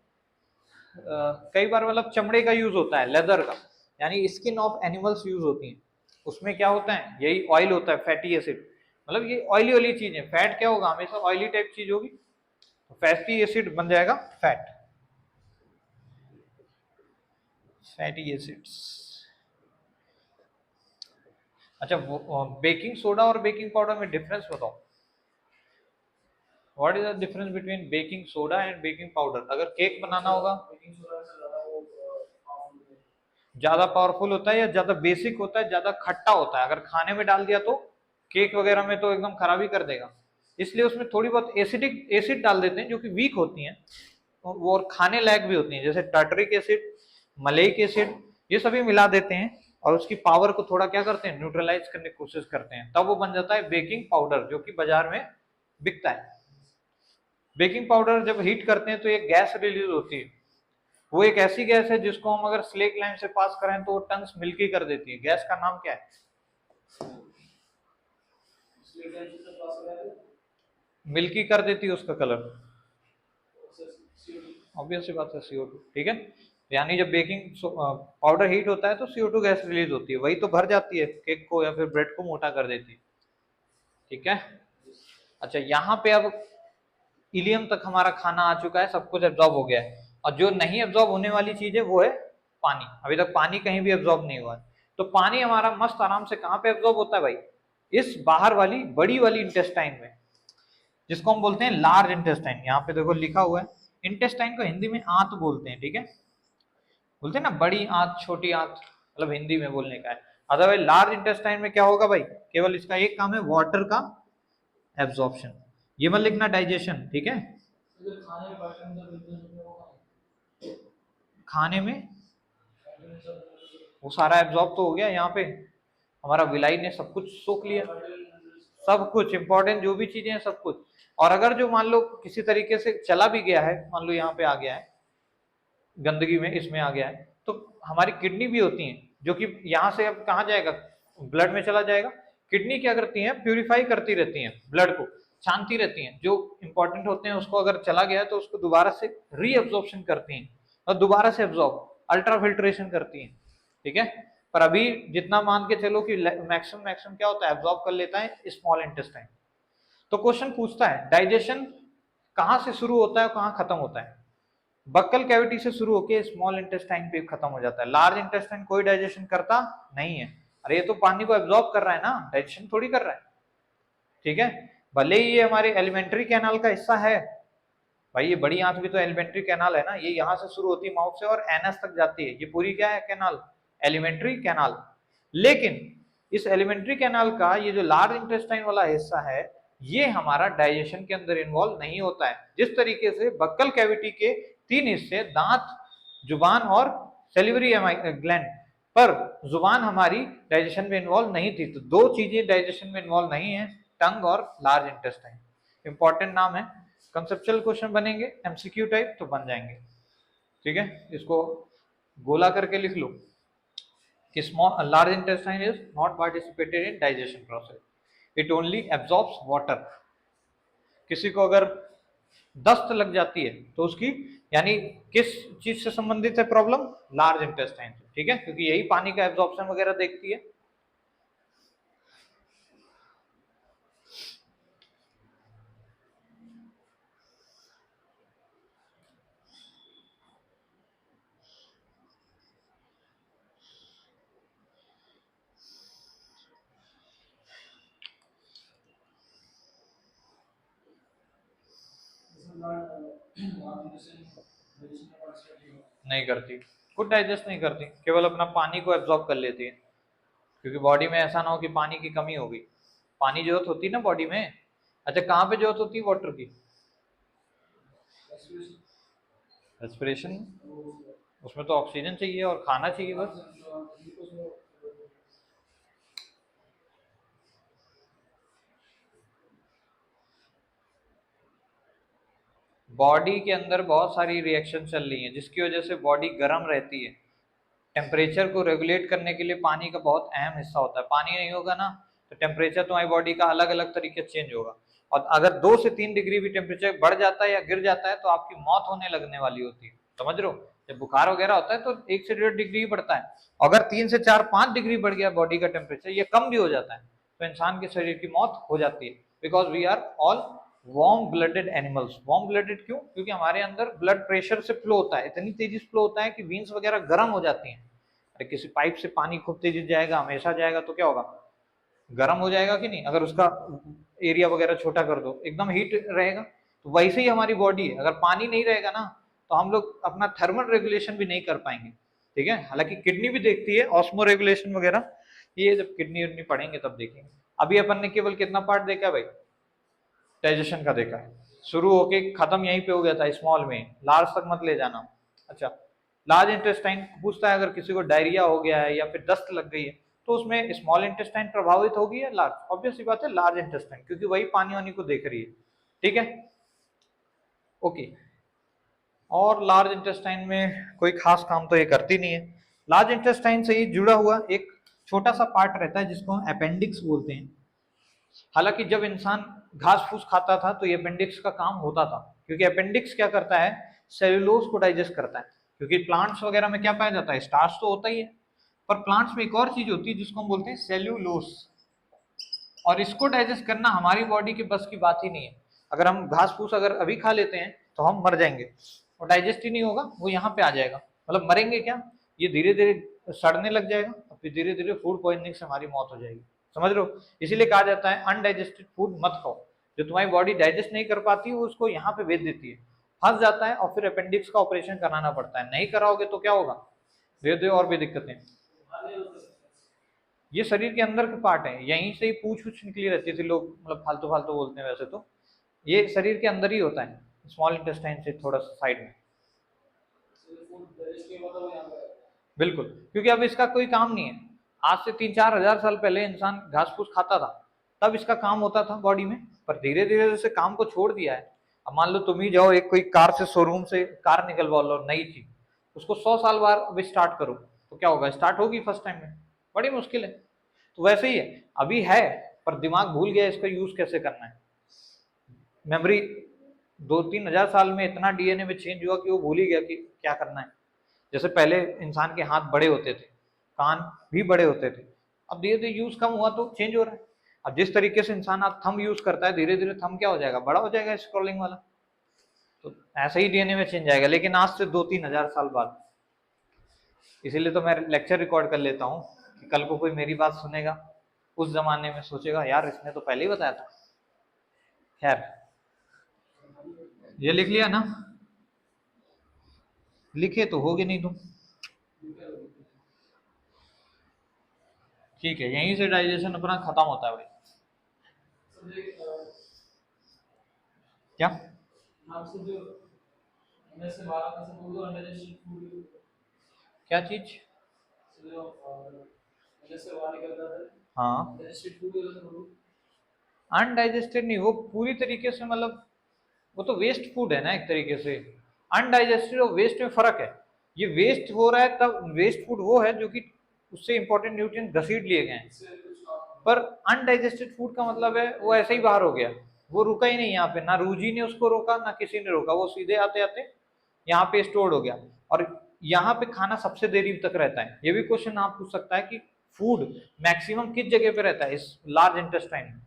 कई बार मतलब चमड़े का यूज होता है, लेदर का, यानी स्किन ऑफ एनिमल्स यूज होती हैं। उसमें क्या होता है, यही ऑयल होता है, फैटी एसिड। मतलब ये ऑयली वाली चीज है, फैट क्या होगा, हमेशा ऑयली टाइप चीज होगी, तो फैटी एसिड बन जाएगा फैट, फैटी एसिड्स। अच्छा, बेकिंग सोडा और बेकिंग पाउडर में डिफरेंस बताओ। What is the difference between baking soda and baking powder. अगर केक बनाना होगा, ज्यादा पावरफुल होता है या ज्यादा बेसिक होता है, ज्यादा खट्टा होता है। अगर खाने में डाल दिया तो केक वगैरह में तो एकदम खराबी कर देगा, इसलिए उसमें थोड़ी बहुत एसिडिक एसिड डाल देते हैं जो कि वीक होती हैं वो और खाने लायक भी होती हैं, जैसे टार्टरिक एसिड, मलेइक एसिड, ये सभी मिला देते हैं और उसकी पावर को थोड़ा क्या करते हैं, न्यूट्रलाइज करने की कोशिश करते हैं, तब वो बन जाता है बेकिंग पाउडर जो कि बाजार में बिकता है। बेकिंग पाउडर जब हीट करते हैं तो एक गैस रिलीज होती है, वो एक ऐसी गैस है जिसको हम अगर स्लेक लाइन से पास करें तो वो टंग्स मिल्की कर देती है। गैस का नाम क्या है, मिल्की कर देती है उसका कलर, ऑब्वियस सी बात है CO2। ठीक है, यानी जब बेकिंग पाउडर हीट होता है तो CO2 गैस रिलीज होती है, वही तो भर जाती है केक को या फिर ब्रेड को मोटा कर देती है। ठीक है, अच्छा यहाँ पे अब इलियम तक हमारा खाना आ चुका है, सब कुछ एब्जॉर्ब हो गया है, और जो नहीं एब्जॉर्ब होने वाली चीज है वो है पानी। अभी तक पानी कहीं भी एब्जॉर्ब नहीं हुआ है, तो पानी हमारा मस्त आराम से कहाँ पे एब्जॉर्ब होता है भाई, इस बाहर वाली बड़ी वाली इंटेस्टाइन में, जिसको हम बोलते हैं लार्ज इंटेस्टाइन। यहाँ पे देखो लिखा हुआ है, इंटेस्टाइन को हिंदी में आंत बोलते हैं। ठीक है, बोलते हैं ना बड़ी आंत छोटी आंत, मतलब हिंदी में बोलने का है। अदरवाइज लार्ज इंटेस्टाइन में क्या होगा भाई, केवल इसका एक काम है वाटर का एब्जॉर्प्शन, ये मत लिखना डाइजेशन। ठीक है, खाने में वो सारा एब्जॉर्ब तो हो गया, यहाँ पे हमारा विलाई ने सब कुछ सोख लिया, सब कुछ इंपॉर्टेंट जो भी चीजें हैं सब कुछ। और अगर जो मान लो किसी तरीके से चला भी गया है, मान लो यहाँ पे आ गया है गंदगी में, इसमें आ गया है, तो हमारी किडनी भी होती है जो कि यहाँ से अब कहाँ जाएगा, ब्लड में चला जाएगा। किडनी क्या करती है, प्यूरिफाई करती रहती है, ब्लड को छानती रहती हैं, जो इंपॉर्टेंट होते हैं उसको अगर चला गया है तो उसको दोबारा से रीअब्जॉर्प्शन करती हैं और दोबारा से एब्जॉर्ब अल्ट्रा फिल्ट्रेशन करती हैं। ठीक है, पर अभी जितना मान के चलो कि मैक्सिमम मैक्सिमम क्या होता है, एब्जॉर्ब कर लेता है स्मॉल इंटेस्टाइन। तो क्वेश्चन पूछता है डाइजेशन कहाँ से शुरू होता है और कहाँ खत्म होता है, बक्कल कैविटी से शुरू होकर स्मॉल इंटेस्टाइन पे खत्म हो जाता है। लार्ज इंटेस्टाइन कोई डाइजेशन करता नहीं है, अरे ये तो पानी को एब्जॉर्ब कर रहा है ना, डाइजेशन थोड़ी कर रहा है। ठीक है, भले ही ये हमारे एलिमेंट्री कैनाल का हिस्सा है, भाई ये बड़ी आंत भी तो एलिमेंट्री कैनाल है ना, ये यहाँ से शुरू होती है माउथ से और एनस तक जाती है, ये पूरी क्या है कैनाल, एलिमेंट्री कैनाल। लेकिन इस एलिमेंट्री कैनाल का ये जो लार्ज इंटेस्टाइन वाला हिस्सा है, ये हमारा डाइजेशन के अंदर इन्वॉल्व नहीं होता है। जिस तरीके से बक्कल कैविटी के 3 हिस्से, दांत, जुबान और सेलिवरी ग्लैंड, पर जुबान हमारी डाइजेशन में इन्वॉल्व नहीं थी, तो 2 चीजें डाइजेशन में इन्वॉल्व नहीं है, टंग और लार्ज इंटेस्टाइन। इंपॉर्टेंट नाम है, कंसेप्चुअल क्वेश्चन बनेंगे एमसीक्यू टाइप तो बन जाएंगे। ठीक है, इसको गोला करके लिख लो कि small large intestine is not participated in digestion process, it only absorbs water. किसी को अगर दस्त लग जाती है तो उसकी यानी किस चीज से संबंधित है प्रॉब्लम, लार्ज इंटेस्टाइन से। ठीक है, क्योंकि यही पानी का एब्जॉर्प्शन वगैरह देखती है। नहीं करती, खुद डाइजेस्ट नहीं करती, केवल अपना पानी को एब्जॉर्ब कर लेती है। क्योंकि बॉडी में ऐसा ना हो कि पानी की कमी होगी। पानी जरूरत होती है ना बॉडी में। अच्छा, कहाँ पे जरूरत होती है वाटर की? रेस्पिरेशन, उसमें तो ऑक्सीजन चाहिए और खाना चाहिए बस। बॉडी के अंदर बहुत सारी रिएक्शन चल रही हैं जिसकी वजह से बॉडी गर्म रहती है। टेम्परेचर को रेगुलेट करने के लिए पानी का बहुत अहम हिस्सा होता है। पानी नहीं होगा ना तो टेम्परेचर तुम्हारी बॉडी का अलग अलग तरीके से चेंज होगा, और अगर 2 से 3 डिग्री भी टेम्परेचर बढ़ जाता है या गिर जाता है तो आपकी मौत होने लगने वाली होती है। समझ रहे हो? जब बुखार वगैरह होता है तो 1 से 1.5 डिग्री ही बढ़ता है। अगर 3 से 4 5 डिग्री बढ़ गया बॉडी का टेम्परेचर, ये कम भी हो जाता है, तो इंसान के शरीर की मौत हो जाती है। Because we are all warm blooded animals. Warm blooded क्यों? क्योंकि हमारे अंदर ब्लड प्रेशर से फ्लो होता है, इतनी तेजी से फ्लो होता है कि वीन्स वगैरह गर्म हो जाती हैं। अरे किसी पाइप से पानी खूब तेजी जाएगा, हमेशा जाएगा, तो क्या होगा? गर्म हो जाएगा कि नहीं? अगर उसका एरिया वगैरह छोटा कर दो एकदम हीट रहेगा। तो वैसे ही हमारी बॉडी है, अगर पानी नहीं रहेगा ना तो हम लोग अपना थर्मल रेगुलेशन भी नहीं कर पाएंगे। ठीक है, हालांकि किडनी भी देखती है ऑस्मो रेगुलेशन वगैरह, ये जब किडनी उडनी पढ़ेंगे तब देखेंगे। अभी अपन ने केवल कितना पार्ट देखा भाई? डाइजेशन का देखा है। शुरू होके खत्म यहीं पे हो गया था स्मॉल में, लार्ज तक मत ले जाना। अच्छा, लार्ज इंटेस्टाइन पूछता है अगर किसी को डायरिया हो गया है या फिर दस्त लग गई है तो उसमें स्मॉल इंटेस्टाइन प्रभावित होगी या लार्ज? ऑब्वियस सी बात है लार्ज इंटेस्टाइन, क्योंकि वही पानी वानी को देख रही है। ठीक है, ओके। और लार्ज इंटेस्टाइन में कोई खास काम तो ये करती नहीं है। लार्ज इंटेस्टाइन से ही जुड़ा हुआ एक छोटा सा पार्ट रहता है जिसको हम अपेंडिक्स बोलते हैं। हालांकि जब इंसान घास फूस खाता था तो ये अपेंडिक्स का काम होता था, क्योंकि अपेंडिक्स क्या करता है? सेलुलोज को डाइजेस्ट करता है। क्योंकि प्लांट्स वगैरह में क्या पाया जाता है? स्टार्च तो होता ही है, पर प्लांट्स में एक और चीज होती है जिसको हम बोलते हैं सेल्यूलोज, और इसको डाइजेस्ट करना हमारी बॉडी के बस की बात ही नहीं है। अगर हम घास फूस अगर अभी खा लेते हैं तो हम मर जाएंगे, और डाइजेस्ट ही नहीं होगा, वो यहाँ पे आ जाएगा। मतलब मरेंगे क्या, ये धीरे धीरे सड़ने लग जाएगा और फिर धीरे धीरे फूड पॉइजनिंग से हमारी मौत हो जाएगी। समझ रहे हो? इसीलिए कहा जाता है अनडाइजेस्टेड फूड मत खाओ। जो तुम्हारी बॉडी डाइजेस्ट नहीं कर पाती वो उसको यहाँ पे भेज देती है, फंस जाता है, और फिर अपेंडिक्स का ऑपरेशन कराना पड़ता है। नहीं कराओगे तो क्या होगा? धीरे धीरे और भी दिक्कतें। ये शरीर के अंदर के पार्ट है, यहीं से ही पूछ पूछ निकली रहती थी। लोग मतलब फालतू फालतू बोलते हैं वैसे तो, ये शरीर के अंदर ही होता है, स्मॉल इंटेस्टाइन से थोड़ा सा साइड में। बिल्कुल, क्योंकि अब इसका कोई काम नहीं है। आज से 3-4 हजार साल पहले इंसान घास फूस खाता था, तब इसका काम होता था बॉडी में, पर धीरे धीरे जैसे काम को छोड़ दिया है। अब मान लो तुम ही जाओ एक कोई कार से शोरूम से कार निकलवा लो नई चीज, उसको 100 साल बाद अभी स्टार्ट करो तो क्या होगा? स्टार्ट होगी फर्स्ट टाइम में, बड़ी मुश्किल है। तो वैसे ही है, अभी है पर दिमाग भूल गया इसका यूज कैसे करना है। मेमोरी 2-3 हजार साल में इतना डीएनए में चेंज हुआ कि वो भूल ही गया कि क्या करना है। जैसे पहले इंसान के हाथ बड़े होते थे, कान भी बड़े होते थे, अब धीरे धीरे यूज कम हुआ तो चेंज हो रहा है। अब जिस तरीके से इंसान आप थंब यूज करता है, धीरे धीरे थंब क्या हो जाएगा? बड़ा हो जाएगा, स्क्रॉलिंग वाला। तो ऐसे ही डीएनए में चेंज आएगा, लेकिन आज से 2-3 हजार साल बाद। इसीलिए तो मैं लेक्चर रिकॉर्ड कर लेता हूँ कि कल को कोई मेरी बात सुनेगा, उस जमाने में सोचेगा यार इसने तो पहले ही बताया था। खैर, ये लिख लिया ना? लिखे तो होगे नहीं तुम। ठीक है, यहीं से डाइजेशन अपना खत्म होता है भाई। क्या? क्या चीज? हाँ, अनडाइजेस्टेड नहीं, वो पूरी तरीके से मतलब वो तो वेस्ट फूड है ना एक तरीके से। अनडाइजेस्टेड और वेस्ट में फर्क है। ये वेस्ट हो रहा है तब वेस्ट फूड वो है जो कि उससे इंपॉर्टेंट न्यूट्रिएंट घसीट लिए गए हैं, पर अनडाइजेस्टेड फूड का मतलब है वो ऐसे ही बाहर हो गया, वो रुका ही नहीं यहाँ पे, ना रूजी ने उसको रोका ना किसी ने रोका, वो सीधे आते आते यहाँ पे स्टोर्ड हो गया। और यहाँ पे खाना सबसे देरी तक रहता है। ये भी क्वेश्चन आप पूछ सकता है कि फूड मैक्सिमम किस जगह पे रहता है इस लार्ज इंटेस्टाइन में?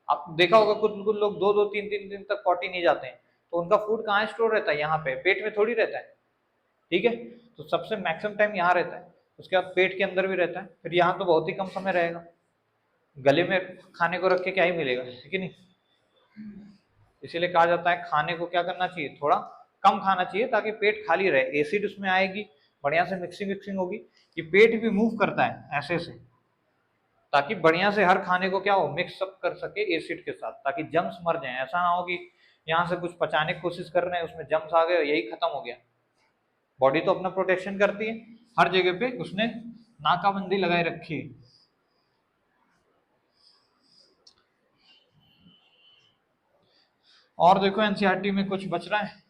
आप देखा होगा कुछ कुछ लोग 2-2 3-3 दिन तक पॉटी नहीं जाते हैं, तो उनका फूड कहाँ स्टोर रहता है? यहाँ पे, पेट में थोड़ी रहता है। ठीक है, तो सबसे मैक्सिमम टाइम यहाँ रहता है, उसके बाद पेट के अंदर भी रहता है, फिर यहाँ तो बहुत ही कम समय रहेगा। गले में खाने को रख के क्या ही मिलेगा, ठीक है नहीं? इसीलिए कहा जाता है खाने को क्या करना चाहिए, थोड़ा कम खाना चाहिए ताकि पेट खाली रहे, एसिड उसमें आएगी, बढ़िया से मिक्सिंग विक्सिंग होगी। ये पेट भी मूव करता है ऐसे से, ताकि बढ़िया से हर खाने को क्या हो, मिक्स अप कर सके एसिड के साथ, ताकि जम्स मर जाए। ऐसा ना हो कि यहाँ से कुछ पचाने की कोशिश कर रहे हैं, उसमें जम्स आ गए, यही खत्म हो गया। बॉडी तो अपना प्रोटेक्शन करती है, हर जगह पे उसने नाकाबंदी लगाए रखी है। और देखो एनसीईआरटी में कुछ बच रहा है।